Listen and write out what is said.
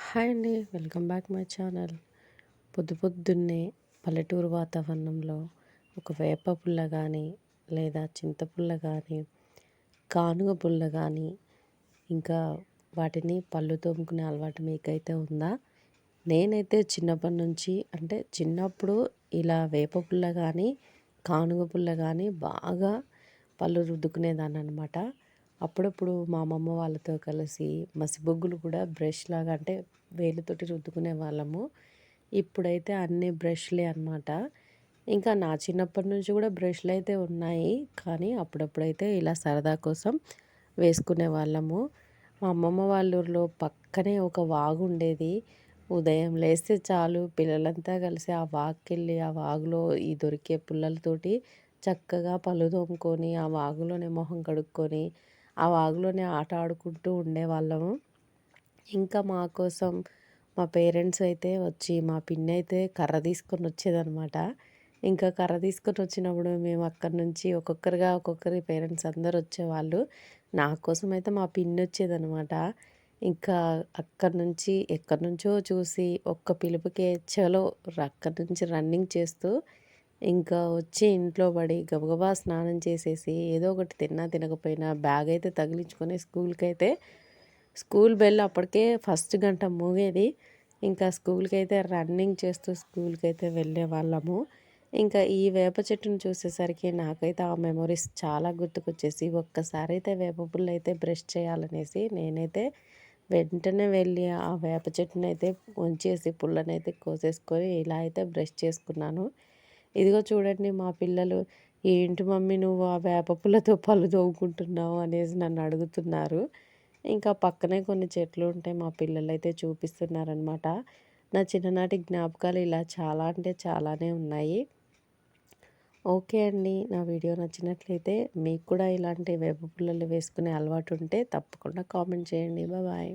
Hi అండి. Welcome back my channel. పొద్దున్నే పల్లెటూరు వాతావరణంలో ఒక వేప పుల్ల కానీ, లేదా చింతపుల్ల కానీ, కానుగ పుల్ల కానీ, ఇంకా వాటిని పళ్ళు తోముకునే అలవాటు మీకైతే ఉందా? నేనైతే చిన్నప్పటి నుంచి అంటే చిన్నప్పుడు ఇలా వేప పుల్ల కానీ, కానుగ పుల్ల కానీ బాగా పళ్ళు రుద్దుకునేదాన్ననమాట. అప్పుడప్పుడు మా అమ్మమ్మ వాళ్ళతో కలిసి మసిబొగ్గులు కూడా బ్రష్ లాగా అంటే వేలుతోటి రుద్దుకునే వాళ్ళము. ఇప్పుడైతే అన్ని బ్రష్‌లే అనమాట. ఇంకా నా చిన్నప్పటి నుంచి కూడా బ్రష్‌లయితే ఉన్నాయి. కానీ అప్పుడప్పుడైతే ఇలా సరదా కోసం వేసుకునేవాళ్ళము. మా అమ్మమ్మ వాళ్ళ ఊర్లో పక్కనే ఒక వాగుండేది. ఉదయం లేస్తే చాలు పిల్లలంతా కలిసి ఆ వాగుకెళ్ళి, ఆ వాగులో ఈ దొరికే పుల్లలతోటి చక్కగా పళ్ళు తోముకొని, ఆ వాగులోనే మొహం కడుక్కొని, ఆ వాగులోనే ఆట ఆడుకుంటూ ఉండేవాళ్ళము. ఇంకా మా కోసం మా పేరెంట్స్ అయితే వచ్చి మా పిన్నయితే కర్ర తీసుకొని వచ్చేదనమాట. ఇంకా కర్ర తీసుకొని వచ్చినప్పుడు మేము అక్కడి నుంచి ఒక్కొక్కరిగా ఒక్కొక్కరి పేరెంట్స్ అందరూ వచ్చేవాళ్ళు. నా కోసం అయితే మా పిన్ని వచ్చేదనమాట. ఇంకా అక్కడి నుంచి ఎక్కడి నుంచో చూసి ఒక్క పిలుపుకే చలో అక్కడి నుంచి రన్నింగ్ చేస్తూ ఇంకా వచ్చి ఇంట్లో పడి గబగబా స్నానం చేసేసి ఏదో ఒకటి తిన్నా తినకపోయినా బ్యాగ్ అయితే తగిలించుకొని స్కూల్ బెల్ అప్పటికే ఫస్ట్ గంట మోగేది. ఇంకా స్కూల్‌కైతే రన్నింగ్ చేస్తూ స్కూల్‌కైతే వెళ్ళేవాళ్ళము. ఇంకా ఈ వేప చెట్టుని చూసేసరికి నాకైతే ఆ మెమోరీస్ చాలా గుర్తుకొచ్చేసి ఒక్కసారైతే వేప పుల్లైతే బ్రష్ చేయాలనేసి నేనైతే వెంటనే వెళ్ళి ఆ వేప చెట్టునైతే ఒంచేసి పుల్లనైతే కోసేసుకొని ఇలా అయితే బ్రష్ చేసుకున్నాను. ఇదిగో చూడండి మా పిల్లలు, "ఏంటి మమ్మీ నువ్వు ఆ వేప పుల్లతో పళ్ళు తోముకుంటున్నావు" అనేసి నన్ను అడుగుతున్నారు. ఇంకా పక్కనే కొన్ని చెట్లు ఉంటే మా పిల్లలైతే చూపిస్తున్నారనమాట. నా చిన్ననాటి జ్ఞాపకాలు ఇలా చాలా అంటే చాలానే ఉన్నాయి. ఓకే అండి. నా వీడియో నచ్చినట్లయితే మీకు కూడా ఇలాంటి వేప పుల్లలు వేసుకునే అలవాటు ఉంటే తప్పకుండా కామెంట్ చేయండి. బాయ్.